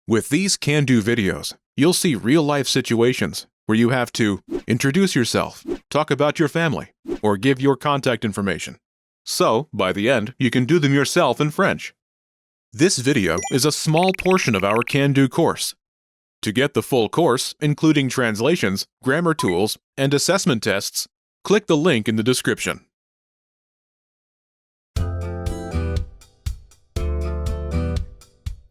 With these can-do videos, you'll see real-life situations where you have to introduce yourself, talk about your family, or give your contact information. So, by the end, you can do them yourself in French. This video is a small portion of our can-do course. To get the full course, including translations, grammar tools, and assessment tests, click the link in the description.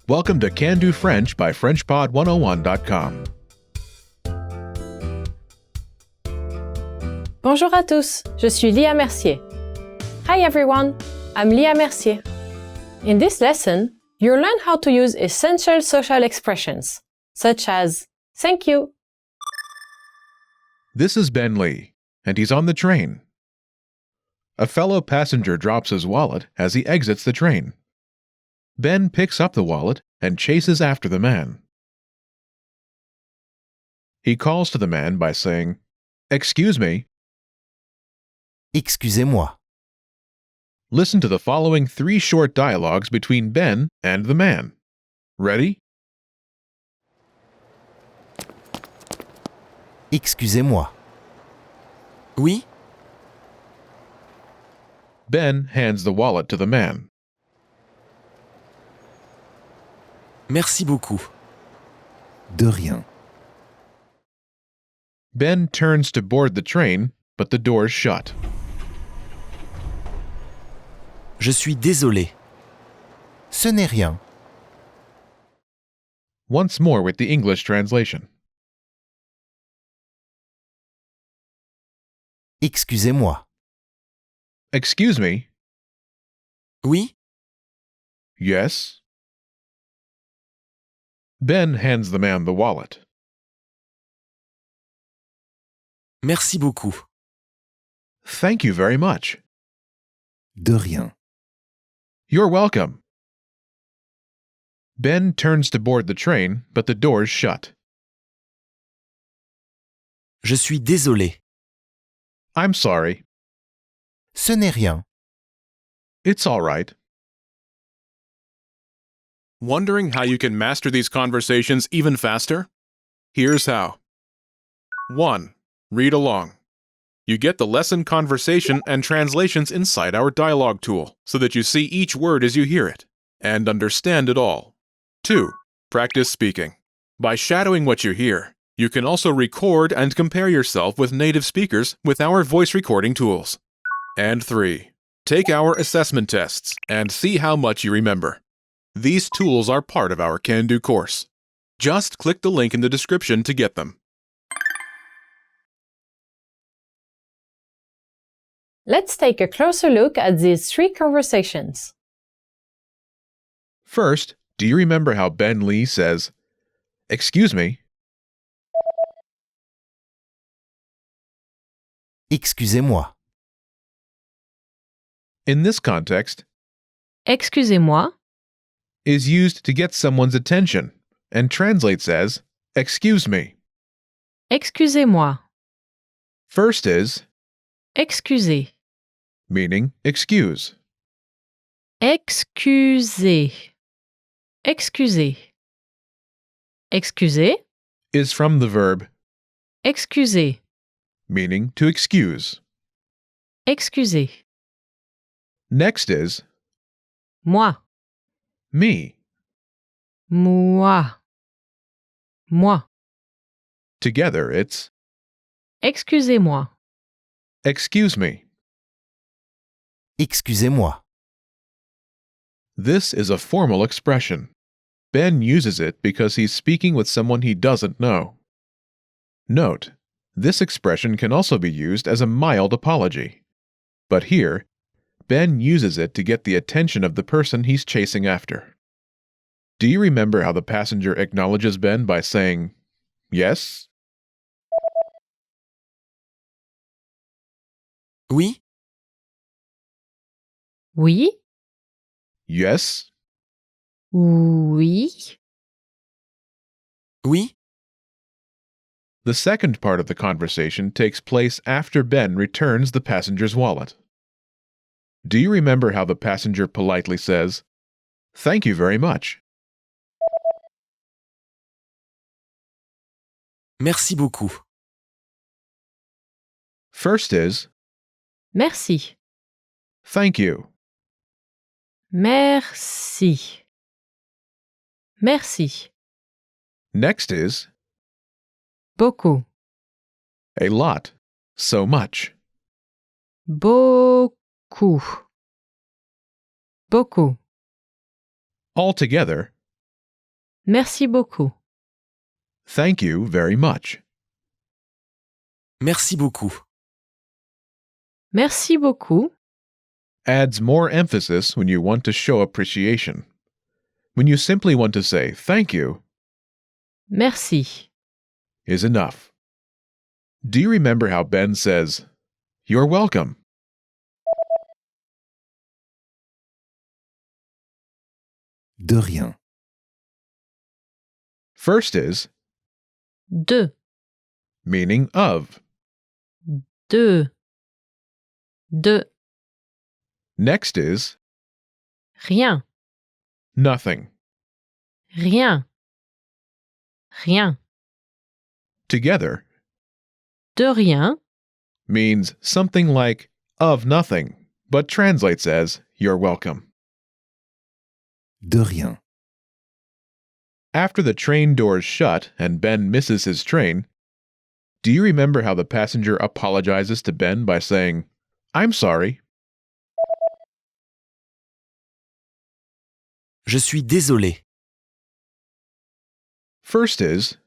Welcome to Can Do French by FrenchPod101.com. Bonjour à tous, je suis Lia Mercier. Hi everyone, I'm Lia Mercier. In this lesson, you'll learn how to use essential social expressions, such as thank you. This is Ben Lee, and he's on the train. A fellow passenger drops his wallet as he exits the train. Ben picks up the wallet and chases after the man. He calls to the man by saying, "Excuse me." Excusez-moi. Listen to the following 3 short dialogues between Ben and the man. Ready? Excusez-moi. Oui? Ben hands the wallet to the man. Merci beaucoup. De rien. Ben turns to board the train, but the door's shut. Je suis désolé. Ce n'est rien. Once more with the English translation. Excusez-moi. Excuse me? Oui? Yes? Ben hands the man the wallet. Merci beaucoup. Thank you very much. De rien. You're welcome. Ben turns to board the train, but the door's shut. Je suis désolé. I'm sorry. Ce n'est rien. It's all right. Wondering how you can master these conversations even faster? Here's how. 1. Read along. You get the lesson conversation and translations inside our dialogue tool so that you see each word as you hear it and understand it all. 2. Practice speaking. By shadowing what you hear, you can also record and compare yourself with native speakers with our voice recording tools. And 3. Take our assessment tests and see how much you remember. These tools are part of our Can Do course. Just click the link in the description to get them. Let's take a closer look at these 3 conversations. First, do you remember how Ben Lee says, "Excuse me"? Excusez-moi. In this context, Excusez-moi. is used to get someone's attention and translates as "excuse me." Excusez-moi. First is Excusez. meaning excuse. Excusez. Excusez. Excusez. Is from the verb Excusez. meaning to excuse. Excusez. Next is Moi. me. Moi. Moi. Together it's Excusez-moi. excuse me. Excusez-moi. This is a formal expression. Ben uses it because he's speaking with someone he doesn't know. Note, this expression can also be used as a mild apology. But here, Ben uses it to get the attention of the person he's chasing after. Do you remember how the passenger acknowledges Ben by saying, "Yes"? Oui? Oui. Yes? Oui. Oui? The second part of the conversation takes place after Ben returns the passenger's wallet. Do you remember how the passenger politely says, "Thank you very much"? Merci beaucoup. First is Merci. thank you. Merci. Merci. Next is Beaucoup. a lot, so much. Beaucoup. Beaucoup. Altogether, Merci beaucoup. thank you very much. Merci beaucoup. Merci beaucoup. Adds more emphasis when you want to show appreciation. When you simply want to say thank you Merci. is enough. Do you remember how Ben says, "You're welcome"? De rien. First is De. meaning of. De. De. Next is Rien. nothing. Rien. Rien. Together De rien. means something like of nothing, but translates as "you're welcome." De rien. After the train doors shut and Ben misses his train, do you remember how the passenger apologizes to Ben by saying, "I'm sorry"? Je suis désolé. First is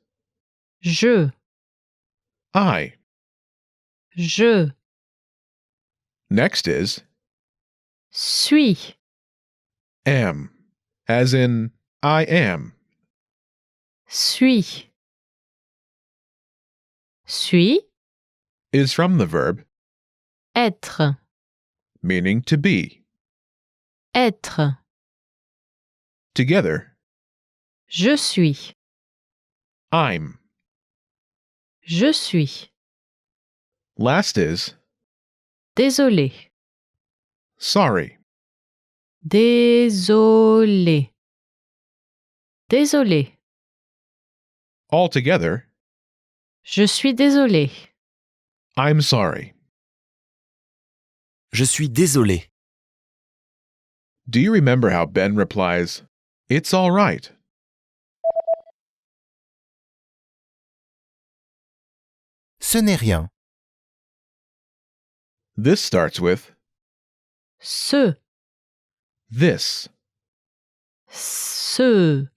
Je. I. Je. Next is Suis. am, as in I am. Suis. Suis. Is from the verb Être. meaning to be. Être. Together, Je suis. I'm. Je suis. Last is Désolé. sorry. Désolé. Désolé. Altogether, Je suis désolé. I'm sorry. Je suis désolé. Do you remember how Ben replies, "It's all right"? Ce n'est rien. This starts with Ce. this. Ce.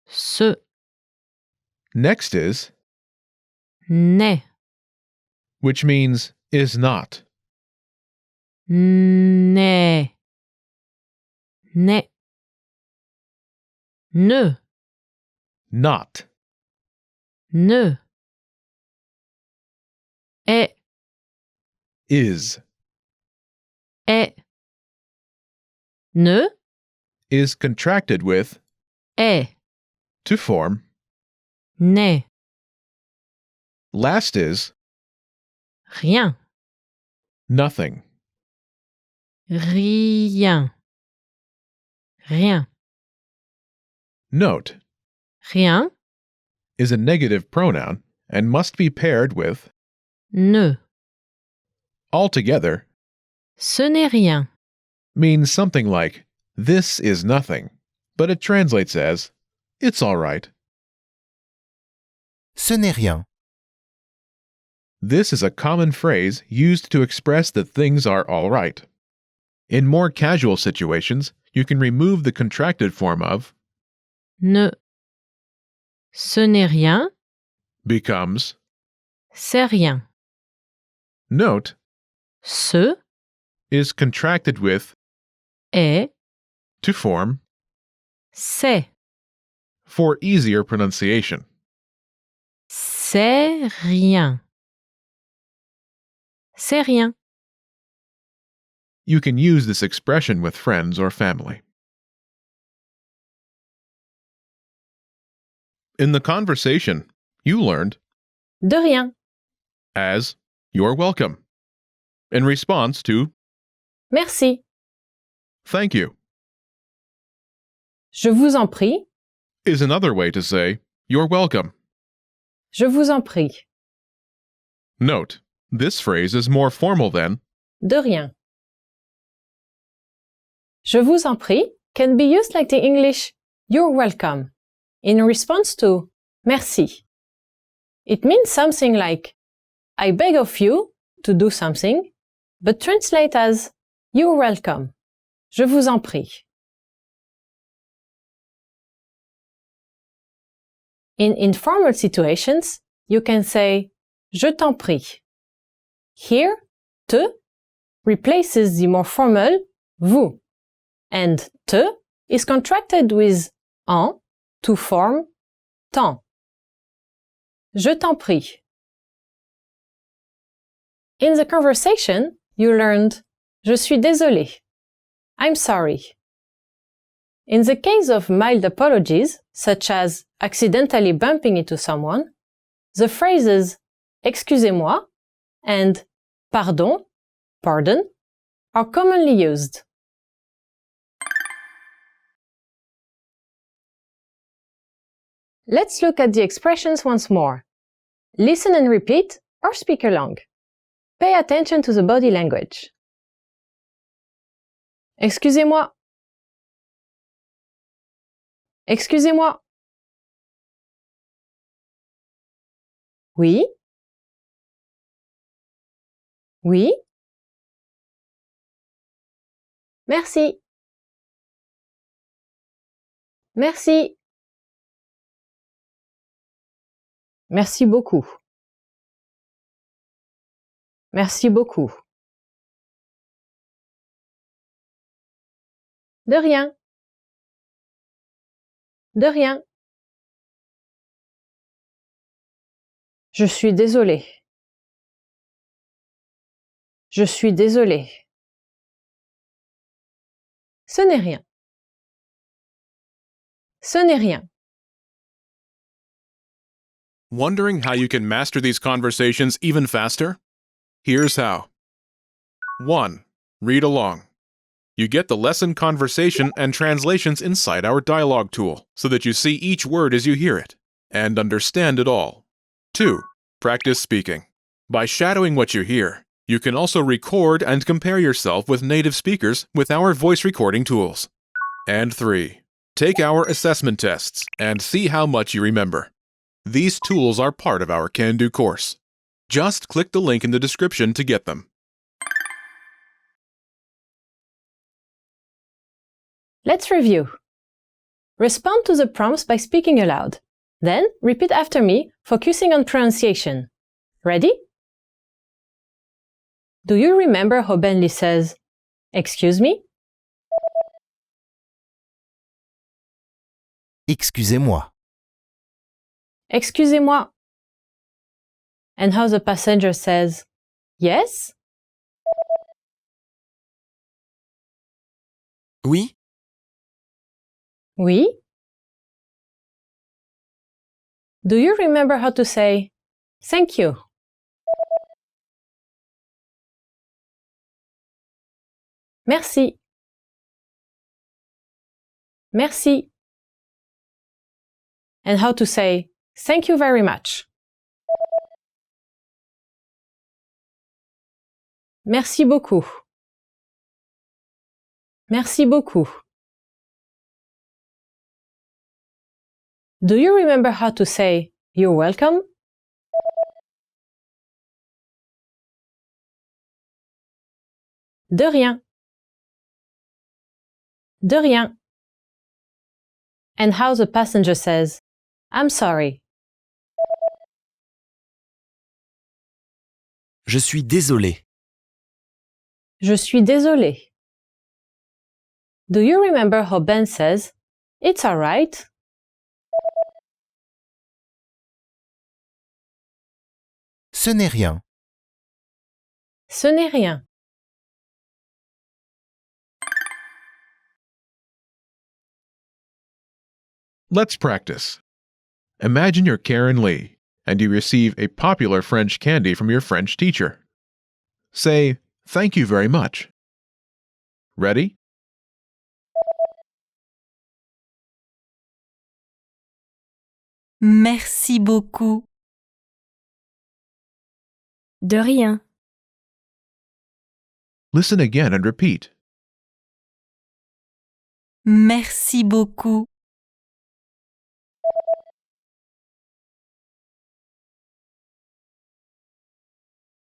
Ce. Next is, N'est. which means is not. N'est. N'est. Ne. Not. Ne. Est. Is. Est. Ne. Is contracted with Est. to form. N'est. Last is Rien. nothing. Rien. Rien. Note, Rien. is a negative pronoun and must be paired with Ne. altogether Ce n'est rien. means something like this is nothing, but it translates as it's all right. Ce n'est rien. This is a common phrase used to express that things are all right. In more casual situations, you can remove the contracted form of Ne. Ce n'est rien. becomes. C'est rien. Note, Ce. is contracted with Est. to form C'est. for easier pronunciation. C'est rien. C'est rien. You can use this expression with friends or family. In the conversation, you learned De rien. as "you're welcome" in response to Merci. "thank you" Je vous en prie. is another way to say "you're welcome." Je vous en prie. Note, this phrase is more formal than De rien. Je vous en prie can be used like the English you're welcome in response to merci. It means something like I beg of you to do something, but translate as you're welcome. Je vous en prie. In informal situations, you can say je t'en prie. Here, te replaces the more formal vous, and te is contracted with en to form t'en. Je t'en prie. In the conversation, you learned je suis désolé. I'm sorry. In the case of mild apologies, such as accidentally bumping into someone, the phrases excusez-moi and pardon, pardon, are commonly used. Let's look at the expressions once more. Listen and repeat or speak along. Pay attention to the body language. Excusez-moi. Excusez-moi. Oui. Oui. Merci. Merci. Merci beaucoup. Merci beaucoup. De rien. De rien. Je suis désolé. Je suis désolé. Ce n'est rien. Ce n'est rien. Wondering how you can master these conversations even faster? Here's how. 1. Read along. You get the lesson conversation and translations inside our dialogue tool so that you see each word as you hear it and understand it all. 2. Practice speaking. By shadowing what you hear, you can also record and compare yourself with native speakers with our voice recording tools. And 3. Take our assessment tests and see how much you remember. These tools are part of our Can-Do course. Just click the link in the description to get them. Let's review. Respond to the prompts by speaking aloud. Then, repeat after me, focusing on pronunciation. Ready? Do you remember how Bentley says, "Excuse me"? Excusez-moi. Excusez-moi. And how the passenger says, "Yes"? Oui. Oui. Do you remember how to say, "Thank you"? Merci. Merci. And how to say, "Thank you very much"? Merci beaucoup. Merci beaucoup. Do you remember how to say, "You're welcome"? De rien. De rien. And how the passenger says, "I'm sorry". Je suis désolé. Je suis désolé. Do you remember how Ben says, "It's all right"? Ce n'est rien. Ce n'est rien. Let's practice. Imagine you're Karen Lee, and you receive a popular French candy from your French teacher. Say, "Thank you very much." Ready? Merci beaucoup. De rien. Listen again and repeat. Merci beaucoup.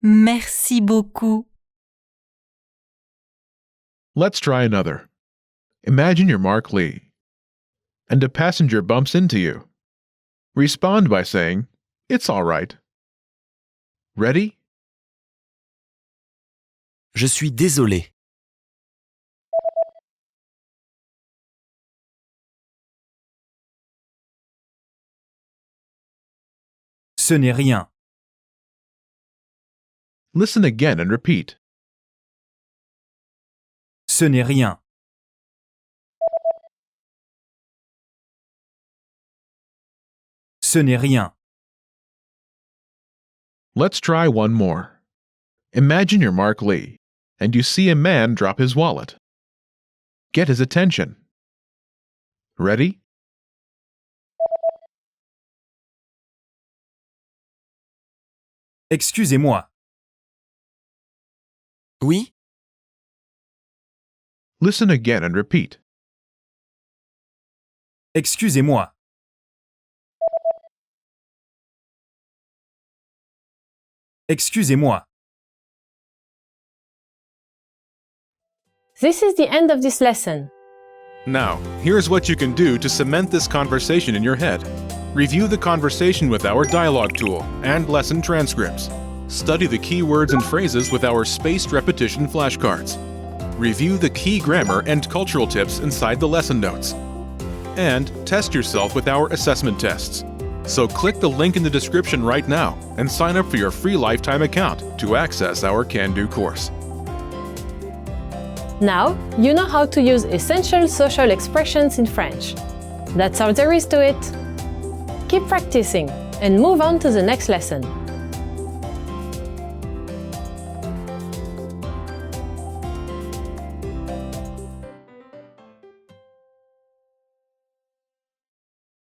Merci beaucoup. Let's try another. Imagine you're Mark Lee, and a passenger bumps into you. Respond by saying, "It's all right." Ready? Je suis désolé. Ce n'est rien. Listen again and repeat. Ce n'est rien. Ce n'est rien. Let's try one more. Imagine you're Mark Lee, and you see a man drop his wallet. Get his attention. Ready? Excusez-moi. Oui? Listen again and repeat. Excusez-moi. Excusez-moi. This is the end of this lesson. Now, here's what you can do to cement this conversation in your head. Review the conversation with our dialogue tool and lesson transcripts. Study the key words and phrases with our spaced repetition flashcards. Review the key grammar and cultural tips inside the lesson notes. And test yourself with our assessment tests. So click the link in the description right now and sign up for your free lifetime account to access our Can-Do course. Now, you know how to use essential social expressions in French. That's all there is to it. Keep practicing and move on to the next lesson.